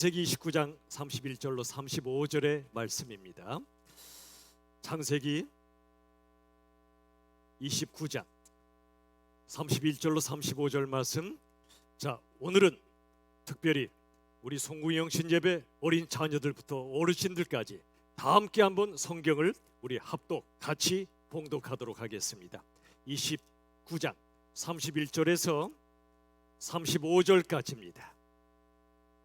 창세기 29장 31절로 35절의 말씀입니다. 창세기 29장 31절로 35절 말씀. 자, 오늘은 특별히 우리 송구영 신예배 어린 자녀들부터 어르신들까지 다 함께 한번 성경을 우리 합독 같이 봉독하도록 하겠습니다. 29장 31절에서 35절까지입니다.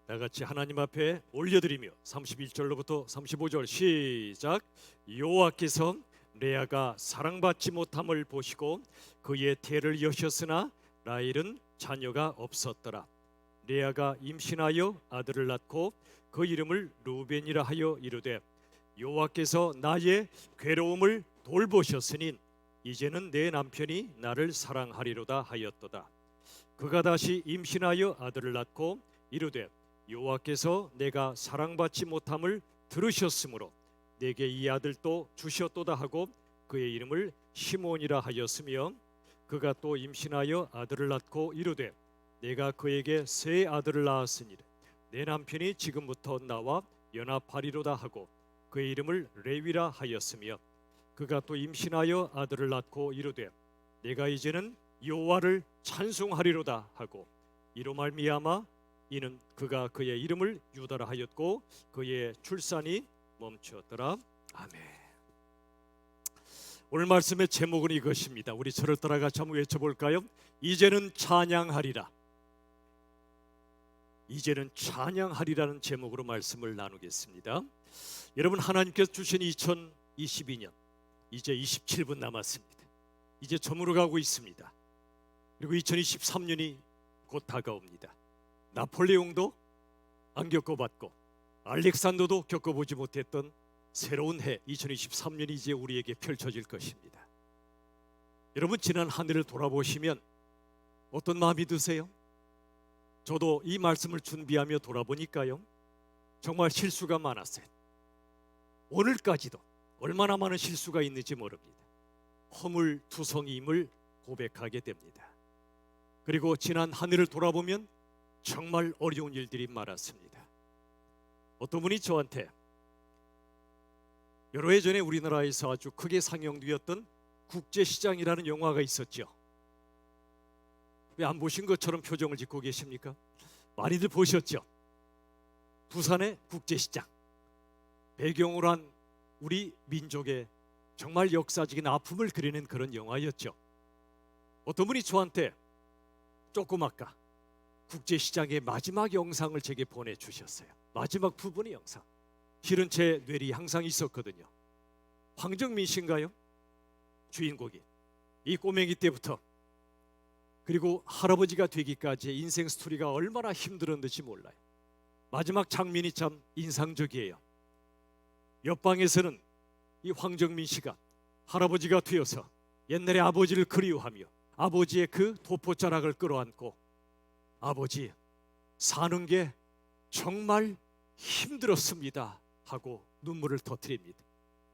다 같이 하나님 앞에 올려드리며 31절로부터 35절 시작. 여호와께서 레아가 사랑받지 못함을 보시고 그의 태를 여셨으나 라헬은 자녀가 없었더라. 레아가 임신하여 아들을 낳고 그 이름을 루벤이라 하여 이르되 여호와께서 나의 괴로움을 돌보셨으니 이제는 내 남편이 나를 사랑하리로다 하였도다. 그가 다시 임신하여 아들을 낳고 이르되 여호와께서 내가 사랑받지 못함을 들으셨으므로 내게 이 아들도 주셨도다 하고 그의 이름을 시몬이라 하였으며 그가 또 임신하여 아들을 낳고 이르되 내가 그에게 새 아들을 낳았으니 내 남편이 지금부터 나와 연합하리로다 하고 그의 이름을 레위라 하였으며 그가 또 임신하여 아들을 낳고 이르되 내가 이제는 여호와를 찬송하리로다 하고 이로 말미암아 이는 그가 그의 이름을 유다라 하였고 그의 출산이 멈추었더라. 아멘. 오늘 말씀의 제목은 이것입니다. 우리 저를 따라 같이 한번 외쳐볼까요? 이제는 찬양하리라. 이제는 찬양하리라는 제목으로 말씀을 나누겠습니다. 여러분, 하나님께서 주신 2022년 이제 27분 남았습니다. 이제 저물어 가고 있습니다. 그리고 2023년이 곧 다가옵니다. 나폴레옹도 안 겪어봤고 알렉산더도 겪어보지 못했던 새로운 해 2023년이 이제 우리에게 펼쳐질 것입니다. 여러분, 지난 한 해를 돌아보시면 어떤 마음이 드세요? 저도 이 말씀을 준비하며 돌아보니까요, 정말 실수가 많았어요. 오늘까지도 얼마나 많은 실수가 있는지 모릅니다. 허물투성이임을 고백하게 됩니다. 그리고 지난 한 해를 돌아보면 정말 어려운 일들이 많았습니다. 어떤 분이 저한테 여러 해 전에 우리나라에서 아주 크게 상영되었던 국제시장이라는 영화가 있었죠. 왜 안 보신 것처럼 표정을 짓고 계십니까? 많이들 보셨죠? 부산의 국제시장, 배경으로 한 우리 민족의 정말 역사적인 아픔을 그리는 그런 영화였죠. 어떤 분이 저한테 조금 아까 국제시장의 마지막 영상을 제게 보내주셨어요. 마지막 부분의 영상. 실은 제 뇌리 항상 있었거든요. 황정민 씨인가요? 주인공이 이 꼬맹이 때부터 그리고 할아버지가 되기까지의 인생 스토리가 얼마나 힘들었는지 몰라요. 마지막 장면이 참 인상적이에요. 옆방에서는 이 황정민 씨가 할아버지가 되어서 옛날에 아버지를 그리워하며 아버지의 그 도포자락을 끌어안고 아버지, 사는 게 정말 힘들었습니다 하고 눈물을 터뜨립니다.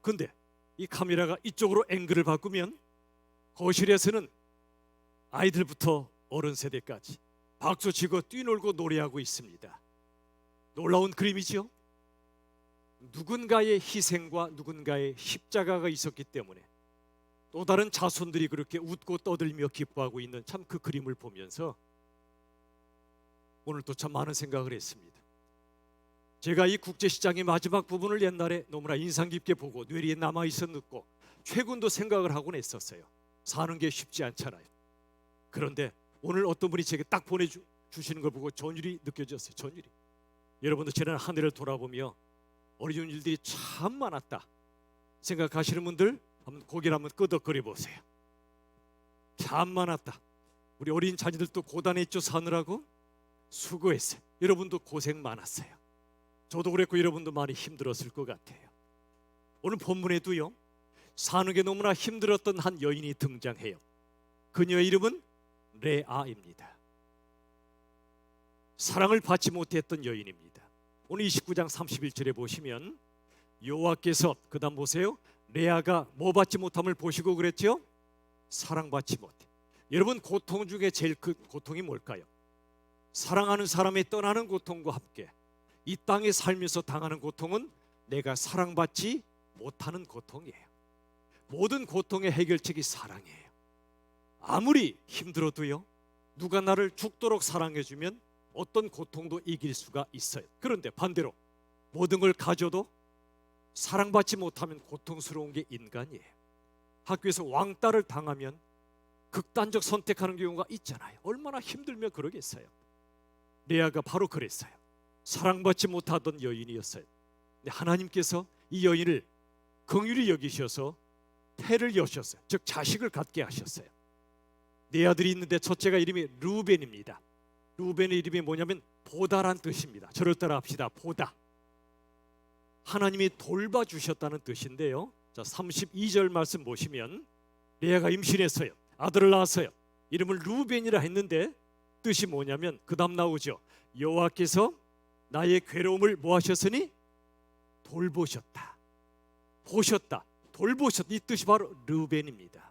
근데 이 카메라가 이쪽으로 앵글을 바꾸면 거실에서는 아이들부터 어른 세대까지 박수치고 뛰놀고 노래하고 있습니다. 놀라운 그림이죠. 누군가의 희생과 누군가의 십자가가 있었기 때문에 또 다른 자손들이 그렇게 웃고 떠들며 기뻐하고 있는 참 그 그림을 보면서 오늘 또 참 많은 생각을 했습니다. 제가 이 국제시장의 마지막 부분을 옛날에 너무나 인상 깊게 보고 뇌리에 남아있었고 최근도 생각을 하곤 했었어요. 사는 게 쉽지 않잖아요. 그런데 오늘 어떤 분이 제게 딱 보내주시는 걸 보고 전율이 느껴졌어요. 전율이. 여러분도 지난 한 해를 돌아보며 어려운 일들이 참 많았다 생각하시는 분들 한번 고개를 한번 끄덕거려 보세요. 참 많았다. 우리 어린 자녀들도 고단했죠. 사느라고 수고했어요. 여러분도 고생 많았어요. 저도 그랬고 여러분도 많이 힘들었을 것 같아요. 오늘 본문에도요, 사는 게 너무나 힘들었던 한 여인이 등장해요. 그녀의 이름은 레아입니다. 사랑을 받지 못했던 여인입니다. 오늘 29장 31절에 보시면 여호와께서, 그 다음 보세요, 레아가 뭐 받지 못함을 보시고 그랬죠? 사랑받지 못해. 여러분, 고통 중에 제일 큰 고통이 뭘까요? 사랑하는 사람이 떠나는 고통과 함께 이 땅에 살면서 당하는 고통은 내가 사랑받지 못하는 고통이에요. 모든 고통의 해결책이 사랑이에요. 아무리 힘들어도요, 누가 나를 죽도록 사랑해주면 어떤 고통도 이길 수가 있어요. 그런데 반대로 모든 걸 가져도 사랑받지 못하면 고통스러운 게 인간이에요. 학교에서 왕따를 당하면 극단적 선택하는 경우가 있잖아요. 얼마나 힘들면 그러겠어요. 레아가 바로 그랬어요. 사랑받지 못하던 여인이었어요. 근데 하나님께서 이 여인을 긍휼히 여기셔서 태를 여셨어요. 즉 자식을 갖게 하셨어요. 네 아들이 있는데 첫째가 이름이 루벤입니다. 루벤의 이름이 뭐냐면 보다란 뜻입니다. 저를 따라 합시다. 보다. 하나님이 돌봐주셨다는 뜻인데요. 자, 32절 말씀 보시면 레아가 임신했어요. 아들을 낳았어요. 이름을 루벤이라 했는데 뜻이 뭐냐면 그 다음 나오죠. 여호와께서 나의 괴로움을 뭐 하셨으니? 돌보셨다. 보셨다. 돌보셨다. 이 뜻이 바로 루벤입니다.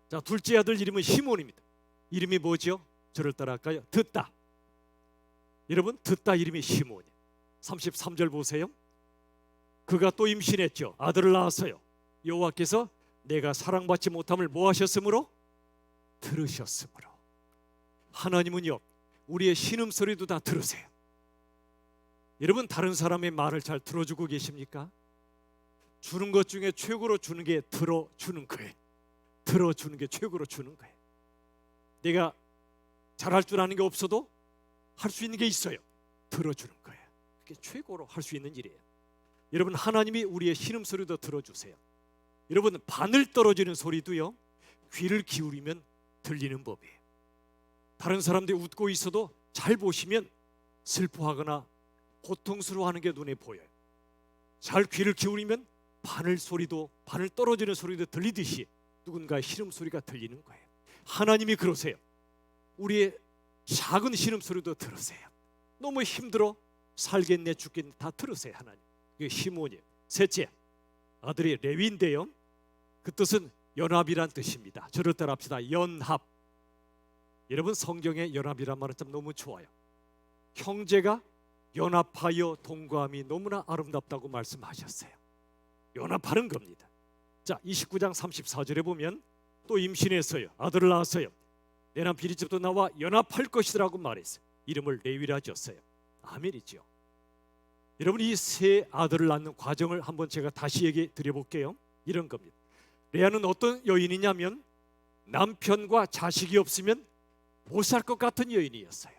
자, 둘째 아들 이름은 시몬입니다. 이름이 뭐죠? 저를 따라 할까요? 듣다. 여러분, 듣다 이름이 시몬이에요. 33절 보세요. 그가 또 임신했죠. 아들을 낳았어요. 여호와께서 내가 사랑받지 못함을 뭐 하셨으므로? 들으셨으므로. 하나님은요, 우리의 신음소리도 다 들으세요. 여러분, 다른 사람의 말을 잘 들어주고 계십니까? 주는 것 중에 최고로 주는 게 들어주는 거예요. 들어주는 게 최고로 주는 거예요. 내가 잘할 줄 아는 게 없어도 할 수 있는 게 있어요. 들어주는 거예요. 그게 최고로 할 수 있는 일이에요. 여러분, 하나님이 우리의 신음소리도 들어주세요. 여러분, 바늘 떨어지는 소리도요, 귀를 기울이면 들리는 법이에요. 다른 사람들이 웃고 있어도 잘 보시면 슬퍼하거나 고통스러워하는 게 눈에 보여요. 잘 귀를 기울이면 바늘 소리도, 바늘 떨어지는 소리도 들리듯이 누군가의 신음소리가 들리는 거예요. 하나님이 그러세요. 우리의 작은 신음소리도 들으세요. 너무 힘들어 살겠네 죽겠네 다 들으세요. 하나님. 그게 시몬이에요. 셋째 아들이 레위인데요, 그 뜻은 연합이란 뜻입니다. 저를 따라 합시다. 연합. 여러분, 성경에 연합이란 말은 참 너무 좋아요. 형제가 연합하여 동거함이 너무나 아름답다고 말씀하셨어요. 연합하는 겁니다. 자, 29장 34절에 보면 또 임신했어요. 아들을 낳았어요. 내 남편이 집도 나와 연합할 것이라고 말했어요. 이름을 레위라 지었어요. 아멘이죠. 여러분, 이 세 아들을 낳는 과정을 한번 제가 다시 얘기해 드려볼게요. 이런 겁니다. 레아는 어떤 여인이냐면 남편과 자식이 없으면 못 살 것 같은 여인이었어요.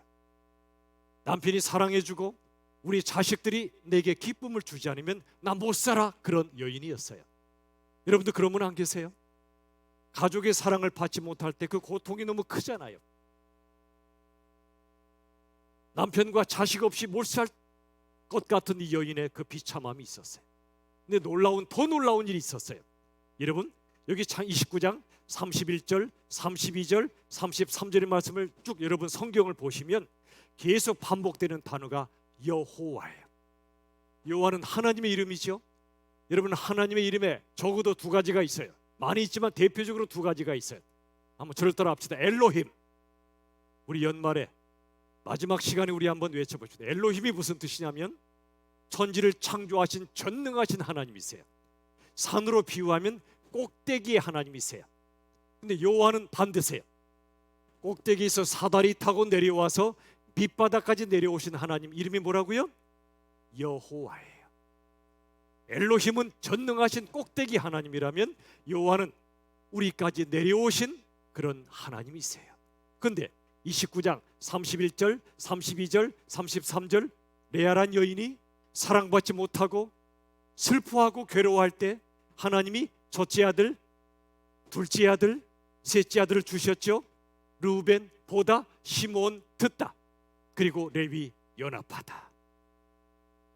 남편이 사랑해주고 우리 자식들이 내게 기쁨을 주지 않으면 나 못 살아, 그런 여인이었어요. 여러분들 그런 분 안 계세요? 가족의 사랑을 받지 못할 때 그 고통이 너무 크잖아요. 남편과 자식 없이 못 살 것 같은 이 여인의 그 비참함이 있었어요. 근데 더 놀라운 일이 있었어요. 여러분, 여기 29장 31절, 32절, 33절의 말씀을 쭉 여러분 성경을 보시면 계속 반복되는 단어가 여호와예요. 여호와는 하나님의 이름이죠. 여러분, 하나님의 이름에 적어도 두 가지가 있어요. 많이 있지만 대표적으로 두 가지가 있어요. 한번 저를 따라 합시다. 엘로힘. 우리 연말에 마지막 시간에 우리 한번 외쳐봅시다. 엘로힘이 무슨 뜻이냐면 천지를 창조하신 전능하신 하나님이세요. 산으로 비유하면 꼭대기의 하나님이세요. 근데 여호와는 반대세요. 꼭대기에서 사다리 타고 내려와서 밑바닥까지 내려오신 하나님 이름이 뭐라고요? 여호와예요. 엘로힘은 전능하신 꼭대기 하나님이라면 여호와는 우리까지 내려오신 그런 하나님이세요. 근데 29장 31절, 32절, 33절 레아란 여인이 사랑받지 못하고 슬퍼하고 괴로워할 때 하나님이 첫째 아들, 둘째 아들, 셋째 아들을 주셨죠. 루벤, 보다, 시몬, 듣다. 그리고 레위, 연합하다.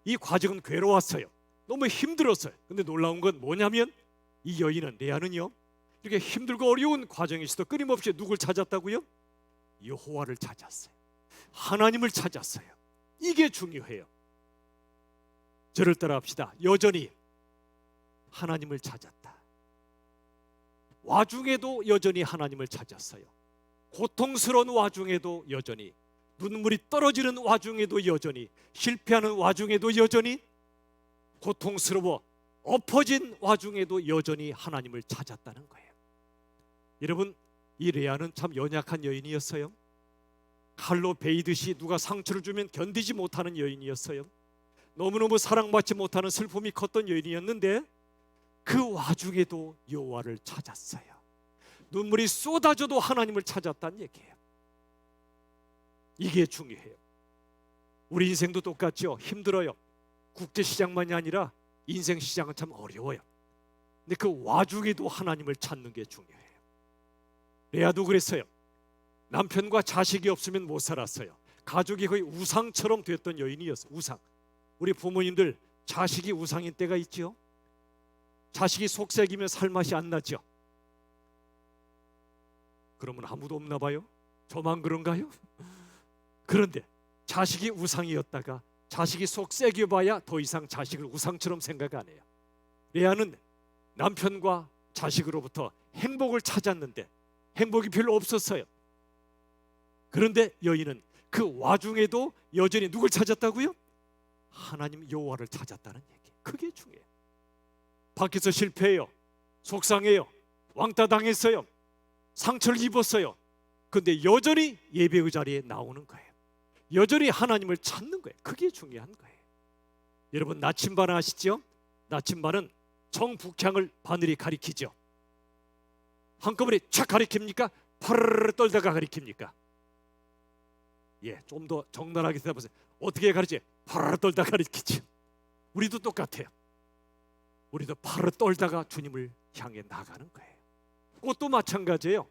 이 과정은 괴로웠어요. 너무 힘들었어요. 근데 놀라운 건 뭐냐면 이 여인은, 레아는요, 이렇게 힘들고 어려운 과정에서도 끊임없이 누굴 찾았다고요? 여호와를 찾았어요. 하나님을 찾았어요. 이게 중요해요. 저를 따라 합시다. 여전히 하나님을 찾았다. 와중에도 여전히 하나님을 찾았어요. 고통스러운 와중에도 여전히 눈물이 떨어지는 와중에도 여전히, 실패하는 와중에도 여전히, 고통스러워 엎어진 와중에도 여전히 하나님을 찾았다는 거예요. 여러분, 이 레아는 참 연약한 여인이었어요. 칼로 베이듯이 누가 상처를 주면 견디지 못하는 여인이었어요. 너무너무 사랑받지 못하는 슬픔이 컸던 여인이었는데 그 와중에도 여호와를 찾았어요. 눈물이 쏟아져도 하나님을 찾았다는 얘기예요. 이게 중요해요. 우리 인생도 똑같죠. 힘들어요. 국제시장만이 아니라 인생 시장은 참 어려워요. 근데 그 와중에도 하나님을 찾는 게 중요해요. 레아도 그랬어요. 남편과 자식이 없으면 못 살았어요. 가족이 거의 우상처럼 됐던 여인이었어요. 우상. 우리 부모님들 자식이 우상인 때가 있죠. 자식이 속삭이면 살맛이 안 나죠. 그러면 아무도 없나 봐요? 저만 그런가요? 그런데 자식이 우상이었다가 자식이 속삭여봐야 더 이상 자식을 우상처럼 생각 안 해요. 레아는 남편과 자식으로부터 행복을 찾았는데 행복이 별로 없었어요. 그런데 여인은 그 와중에도 여전히 누굴 찾았다고요? 하나님 여호와를 찾았다는 얘기. 그게 중요해요. 밖에서 실패해요. 속상해요. 왕따 당했어요. 상처를 입었어요. 그런데 여전히 예배의 자리에 나오는 거예요. 여전히 하나님을 찾는 거예요. 그게 중요한 거예요. 여러분, 나침반 아시죠? 나침반은 정북향을 바늘이 가리키죠. 한꺼번에 촥 가리킵니까? 파르르 떨다가 가리킵니까? 예, 좀 더 적나라하게 대답하세요. 어떻게 가르치? 파르르 떨다가 가리키죠. 우리도 똑같아요. 우리도 파르르 떨다가 주님을 향해 나가는 거예요. 꽃도 마찬가지예요.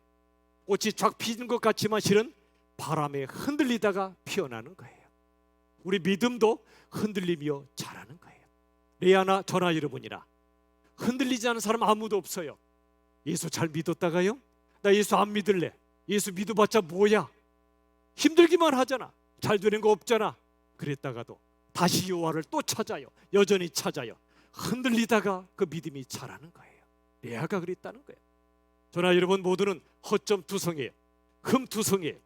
꽃이 쫙 피는 것 같지만 실은 바람에 흔들리다가 피어나는 거예요. 우리 믿음도 흔들리며 자라는 거예요. 레아나 저나 여러분이나 흔들리지 않은 사람 아무도 없어요. 예수 잘 믿었다가요? 나 예수 안 믿을래. 예수 믿어봤자 뭐야? 힘들기만 하잖아. 잘 되는 거 없잖아. 그랬다가도 다시 여호와를 또 찾아요. 여전히 찾아요. 흔들리다가 그 믿음이 자라는 거예요. 레아가 그랬다는 거예요. 저나 여러분 모두는 허점투성이에요. 흠투성이에요.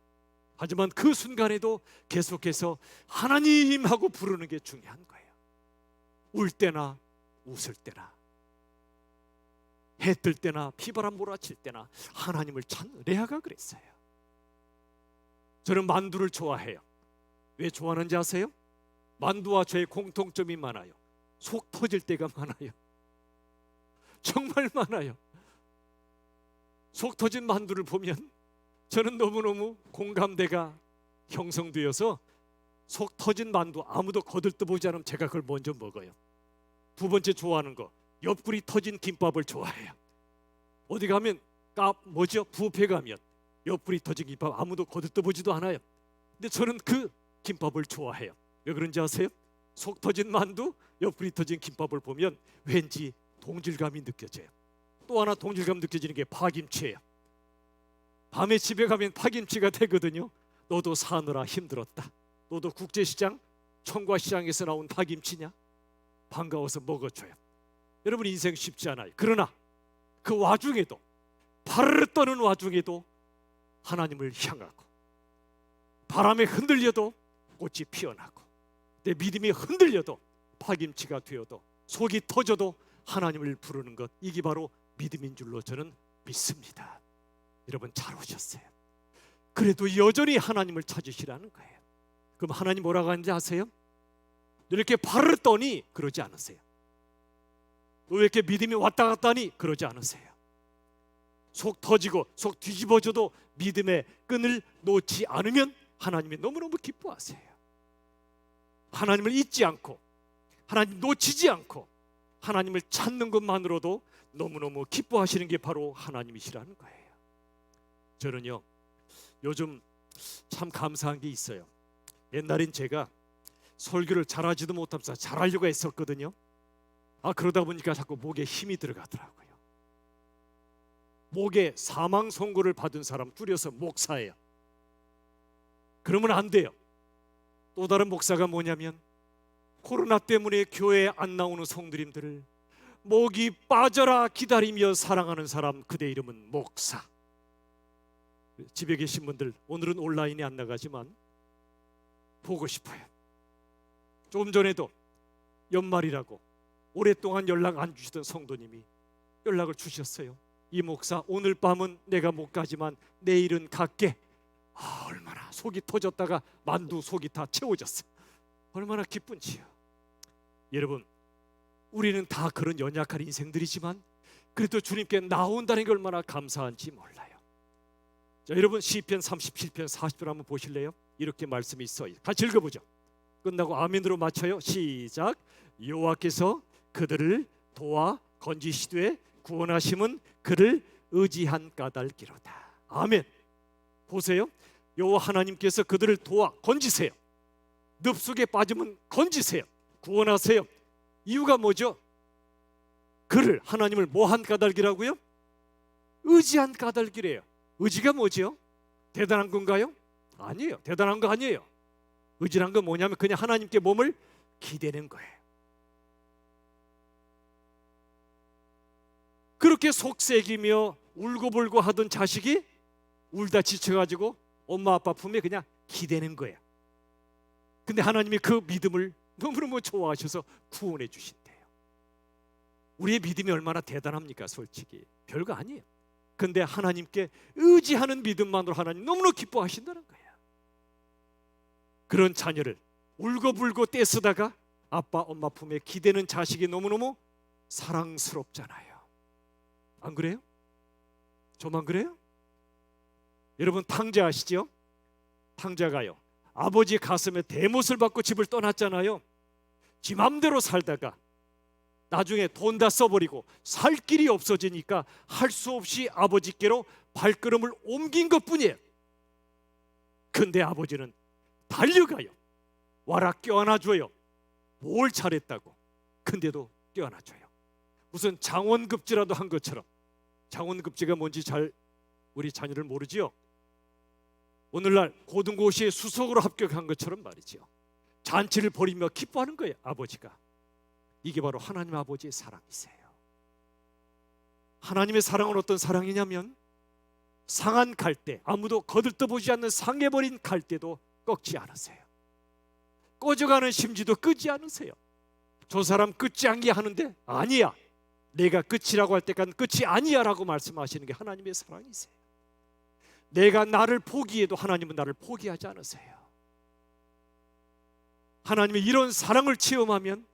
하지만 그 순간에도 계속해서 하나님 하고 부르는 게 중요한 거예요. 울 때나 웃을 때나 해 뜰 때나 비바람 몰아칠 때나 하나님을 찾는, 레아가 그랬어요. 저는 만두를 좋아해요. 왜 좋아하는지 아세요? 만두와 저의 공통점이 많아요. 속 터질 때가 많아요. 정말 많아요. 속 터진 만두를 보면 저는 너무너무 공감대가 형성되어서 속 터진 만두 아무도 거들떠보지 않으면 제가 그걸 먼저 먹어요. 두 번째 좋아하는 거, 옆구리 터진 김밥을 좋아해요. 어디 가면 뷔페 가면 옆구리 터진 김밥 아무도 거들떠보지도 않아요. 근데 저는 그 김밥을 좋아해요. 왜 그런지 아세요? 속 터진 만두, 옆구리 터진 김밥을 보면 왠지 동질감이 느껴져요. 또 하나 동질감 느껴지는 게 파김치예요. 밤에 집에 가면 파김치가 되거든요. 너도 사느라 힘들었다. 너도 국제시장, 청과시장에서 나온 파김치냐? 반가워서 먹어줘요. 여러분, 인생 쉽지 않아요. 그러나 그 와중에도, 파르르 떠는 와중에도 하나님을 향하고, 바람에 흔들려도 꽃이 피어나고, 내 믿음이 흔들려도 파김치가 되어도, 속이 터져도 하나님을 부르는 것, 이게 바로 믿음인 줄로 저는 믿습니다. 여러분, 잘 오셨어요. 그래도 여전히 하나님을 찾으시라는 거예요. 그럼 하나님 뭐라고 하는지 아세요? 너 이렇게 발을 떠니? 그러지 않으세요. 너 왜 이렇게 믿음이 왔다 갔다 하니? 그러지 않으세요. 속 터지고 속 뒤집어져도 믿음의 끈을 놓지 않으면 하나님이 너무너무 기뻐하세요. 하나님을 잊지 않고, 하나님 놓치지 않고 하나님을 찾는 것만으로도 너무너무 기뻐하시는 게 바로 하나님이시라는 거예요. 저는요, 요즘 참 감사한 게 있어요. 옛날엔 제가 설교를 잘하지도 못하면서 잘하려고 했었거든요. 그러다 보니까 자꾸 목에 힘이 들어가더라고요. 목에 사망 선고를 받은 사람 줄여서 목사예요. 그러면 안 돼요. 또 다른 목사가 뭐냐면, 코로나 때문에 교회에 안 나오는 성도님들을 목이 빠져라 기다리며 사랑하는 사람, 그대 이름은 목사. 집에 계신 분들, 오늘은 온라인에 안 나가지만 보고 싶어요. 조금 전에도 연말이라고 오랫동안 연락 안 주시던 성도님이 연락을 주셨어요. 이 목사, 오늘 밤은 내가 못 가지만 내일은 갈게. 얼마나 속이 터졌다가 만두 속이 다 채워졌어요. 얼마나 기쁜지요. 여러분, 우리는 다 그런 연약한 인생들이지만 그래도 주님께 나온다는 게 얼마나 감사한지 몰라요. 자, 여러분 시편 37편 40절 한번 보실래요? 이렇게 말씀이 있어요. 같이 읽어보죠. 끝나고 아멘으로 맞춰요. 시작. 여호와께서 그들을 도와 건지시되 구원하심은 그를 의지한 까닭이로다. 아멘. 보세요. 여호와 하나님께서 그들을 도와 건지세요. 늪속에 빠지면 건지세요. 구원하세요. 이유가 뭐죠? 그를, 하나님을 뭐한 까닭이라고요? 의지한 까닭이래요. 의지가 뭐죠? 대단한 건가요? 아니에요. 대단한 거 아니에요. 의지란 건 뭐냐면 그냥 하나님께 몸을 기대는 거예요. 그렇게 속색이며 울고불고 하던 자식이 울다 지쳐가지고 엄마 아빠 품에 그냥 기대는 거예요. 근데 하나님이 그 믿음을 너무너무 좋아하셔서 구원해 주신대요. 우리의 믿음이 얼마나 대단합니까? 솔직히 별거 아니에요. 근데 하나님께 의지하는 믿음만으로 하나님 너무너무 기뻐하신다는 거예요. 그런 자녀를 울고불고 떼쓰다가 아빠 엄마 품에 기대는 자식이 너무너무 사랑스럽잖아요. 안 그래요? 저만 그래요? 여러분 탕자 아시죠? 탕자가요, 아버지 가슴에 대못을 받고 집을 떠났잖아요. 지 맘대로 살다가 나중에 돈 다 써버리고 살 길이 없어지니까 할 수 없이 아버지께로 발걸음을 옮긴 것뿐이에요. 근데 아버지는 달려가요. 와라 껴안아줘요. 뭘 잘했다고. 근데도 껴안아줘요. 무슨 장원급제라도 한 것처럼. 장원급제가 뭔지 잘 우리 자녀를 모르지요. 오늘날 고등고시에 수석으로 합격한 것처럼 말이죠. 잔치를 벌이며 기뻐하는 거예요. 아버지가. 이게 바로 하나님 아버지의 사랑이세요. 하나님의 사랑은 어떤 사랑이냐면 상한 갈대, 아무도 거들떠보지 않는 상해버린 갈대도 꺾지 않으세요. 꺼져가는 심지도 끄지 않으세요. 저 사람 끝이 아니야 하는데 아니야, 내가 끝이라고 할 때까지는 끝이 아니야 라고 말씀하시는 게 하나님의 사랑이세요. 내가 나를 포기해도 하나님은 나를 포기하지 않으세요. 하나님의 이런 사랑을 체험하면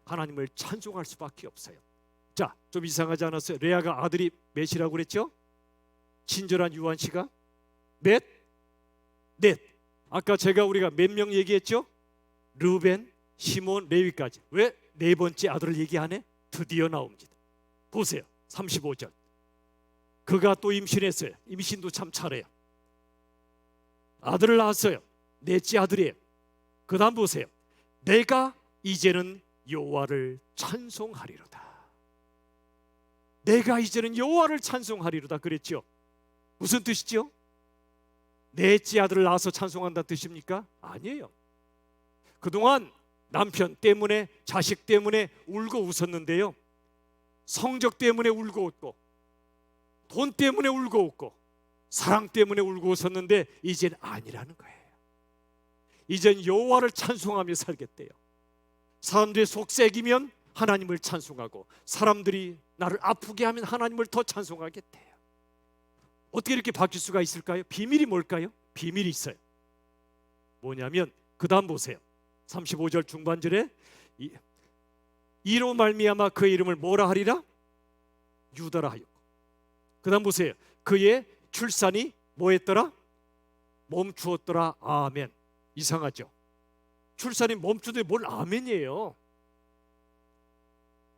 하나님을 찬송할 수밖에 없어요. 자, 좀 이상하지 않았어요? 레아가 아들이 몇이라고 그랬죠? 친절한 유한 씨가 몇? 넷. 아까 우리가 몇 명 얘기했죠? 르벤, 시몬, 레위까지. 왜 네 번째 아들을 얘기 안 해? 드디어 나옵니다. 보세요. 35절. 그가 또 임신했어요. 임신도 참 잘해요. 아들을 낳았어요. 넷째 아들이에요. 그 다음 보세요. 내가 이제는 여호와를 찬송하리로다. 내가 이제는 여호와를 찬송하리로다 그랬죠. 무슨 뜻이죠? 넷째 아들을 낳아서 찬송한다는 뜻입니까? 아니에요. 그동안 남편 때문에, 자식 때문에 울고 웃었는데요, 성적 때문에 울고 웃고 돈 때문에 울고 웃고 사랑 때문에 울고 웃었는데 이젠 아니라는 거예요. 이젠 여호와를 찬송하며 살겠대요. 사람들이 속색이면 하나님을 찬송하고 사람들이 나를 아프게 하면 하나님을 더 찬송하겠대요. 어떻게 이렇게 바뀔 수가 있을까요? 비밀이 뭘까요? 비밀이 있어요. 뭐냐면 그 다음 보세요. 35절 중반절에 이로 말미암아 그의 이름을 뭐라 하리라? 유다라 하였고, 그 다음 보세요. 그의 출산이 뭐 했더라? 멈추었더라. 아멘. 이상하죠? 출산이 멈추는데 뭘 아멘이에요?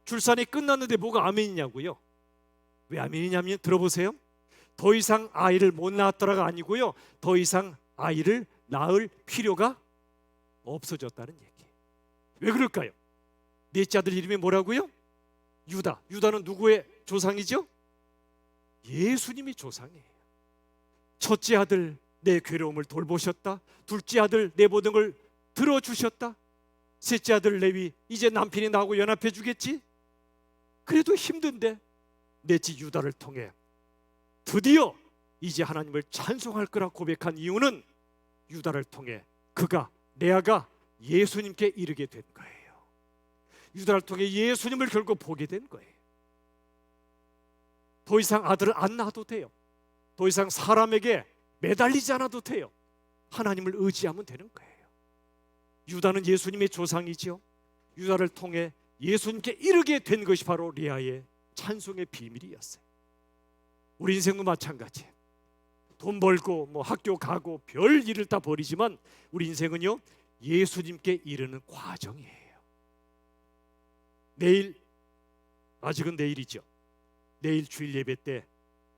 출산이 끝났는데 뭐가 아멘이냐고요? 왜 아멘이냐면 들어보세요. 더 이상 아이를 못 낳았더라가 아니고요, 더 이상 아이를 낳을 필요가 없어졌다는 얘기. 왜 그럴까요? 넷째 아들 이름이 뭐라고요? 유다. 유다는 누구의 조상이죠? 예수님이 조상이에요. 첫째 아들 내 괴로움을 돌보셨다. 둘째 아들 내 모든 걸 들어주셨다. 셋째 아들 레위 이제 남편이 나하고 연합해 주겠지? 그래도 힘든데 넷째 유다를 통해 드디어 이제 하나님을 찬송할 거라 고백한 이유는 유다를 통해 그가 레아가 예수님께 이르게 된 거예요. 유다를 통해 예수님을 결국 보게 된 거예요. 더 이상 아들을 안 낳아도 돼요. 더 이상 사람에게 매달리지 않아도 돼요. 하나님을 의지하면 되는 거예요. 유다는 예수님의 조상이죠. 유다를 통해 예수님께 이르게 된 것이 바로 레아의 찬송의 비밀이었어요. 우리 인생도 마찬가지예요. 돈 벌고 학교 가고 별 일을 다 버리지만 우리 인생은요, 예수님께 이르는 과정이에요. 내일, 아직은 내일이죠. 내일 주일 예배 때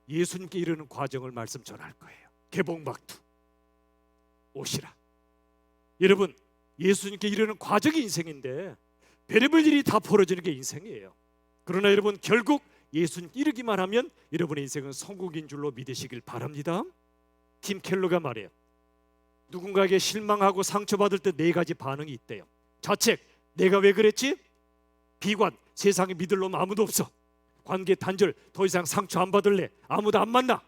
예수님께 이르는 과정을 말씀 전할 거예요. 개봉박두 오시라. 여러분, 예수님께 이르는 과정이 인생인데 별의별 일이 다 벌어지는 게 인생이에요. 그러나 여러분, 결국 예수님 이르기만 하면 여러분의 인생은 성공인 줄로 믿으시길 바랍니다. 팀 켈러가 말해요. 누군가에게 실망하고 상처받을 때 네 가지 반응이 있대요. 자책, 내가 왜 그랬지? 비관, 세상에 믿을 놈 아무도 없어. 관계 단절, 더 이상 상처 안 받을래, 아무도 안 만나.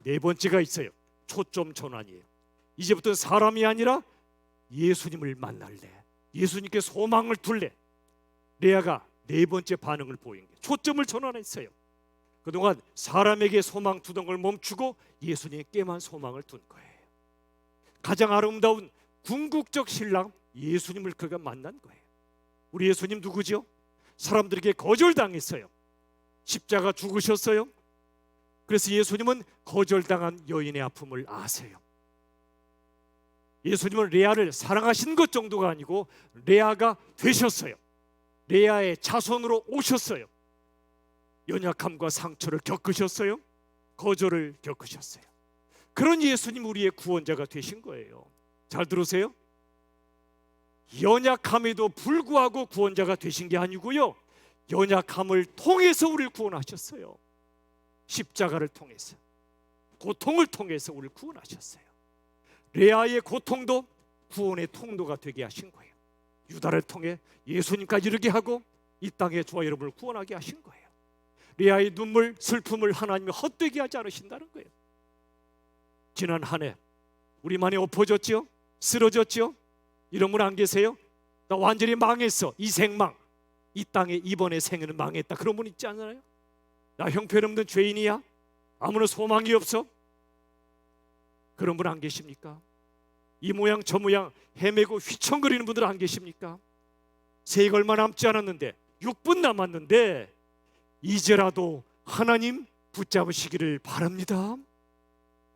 네 번째가 있어요. 초점 전환이에요. 이제부터는 사람이 아니라 예수님을 만날래, 예수님께 소망을 둘래. 레아가 네 번째 반응을 보인 게 초점을 전환했어요. 그동안 사람에게 소망 두던 걸 멈추고 예수님께만 소망을 둔 거예요. 가장 아름다운 궁극적 신랑 예수님을 그가 만난 거예요. 우리 예수님 누구죠? 사람들에게 거절당했어요. 십자가 죽으셨어요. 그래서 예수님은 거절당한 여인의 아픔을 아세요. 예수님은 레아를 사랑하신 것 정도가 아니고 레아가 되셨어요. 레아의 자손으로 오셨어요. 연약함과 상처를 겪으셨어요. 거절을 겪으셨어요. 그런 예수님, 우리의 구원자가 되신 거예요. 잘 들으세요. 연약함에도 불구하고 구원자가 되신 게 아니고요, 연약함을 통해서 우리를 구원하셨어요. 십자가를 통해서, 고통을 통해서 우리를 구원하셨어요. 레아의 고통도 구원의 통로가 되게 하신 거예요. 유다를 통해 예수님까지 이르게 하고 이 땅에 저와 여러분을 구원하게 하신 거예요. 레아의 눈물, 슬픔을 하나님이 헛되게 하지 않으신다는 거예요. 지난 한 해 우리 많이 엎어졌죠? 쓰러졌죠? 이런 분 안 계세요? 나 완전히 망했어, 이 생망, 이 땅에 이번에 생에는 망했다, 그런 분 있지 않아요? 나 형편없는 죄인이야, 아무런 소망이 없어, 그런 분 안 계십니까? 이 모양 저 모양 헤매고 휘청거리는 분들 안 계십니까? 세일 얼마 남지 않았는데, 6분 남았는데 이제라도 하나님 붙잡으시기를 바랍니다.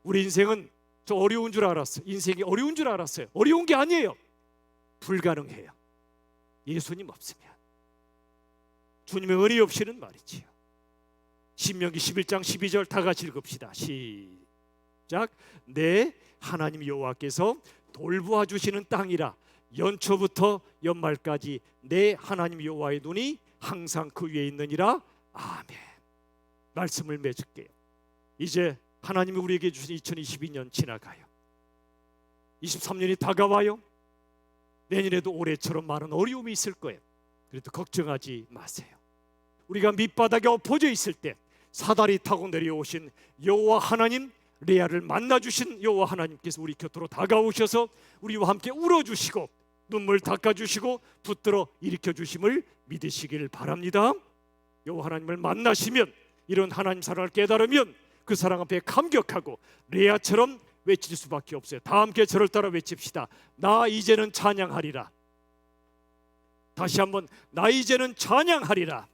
우리 인생은 저 어려운 줄 알았어요. 인생이 어려운 줄 알았어요. 어려운 게 아니에요. 불가능해요. 예수님 없으면. 주님의 은혜 없이는 말이지요. 신명기 11장 12절 다 같이 읽읍시다. 시작. 내 하나님 여호와께서 돌보아 주시는 땅이라 연초부터 연말까지 내 하나님 여호와의 눈이 항상 그 위에 있느니라. 아멘. 말씀을 맺을게요. 이제 하나님이 우리에게 주신 2022년 지나가요. 23년이 다가와요. 내년에도 올해처럼 많은 어려움이 있을 거예요. 그래도 걱정하지 마세요. 우리가 밑바닥에 엎어져 있을 때 사다리 타고 내려오신 여호와 하나님, 레아를 만나주신 여호와 하나님께서 우리 곁으로 다가오셔서 우리와 함께 울어주시고 눈물 닦아주시고 붙들어 일으켜주심을 믿으시길 바랍니다. 여호와 하나님을 만나시면, 이런 하나님 사랑을 깨달으면 그 사랑 앞에 감격하고 레아처럼 외칠 수밖에 없어요. 다 함께 저를 따라 외칩시다. 나 이제는 찬양하리라. 다시 한번, 나 이제는 찬양하리라.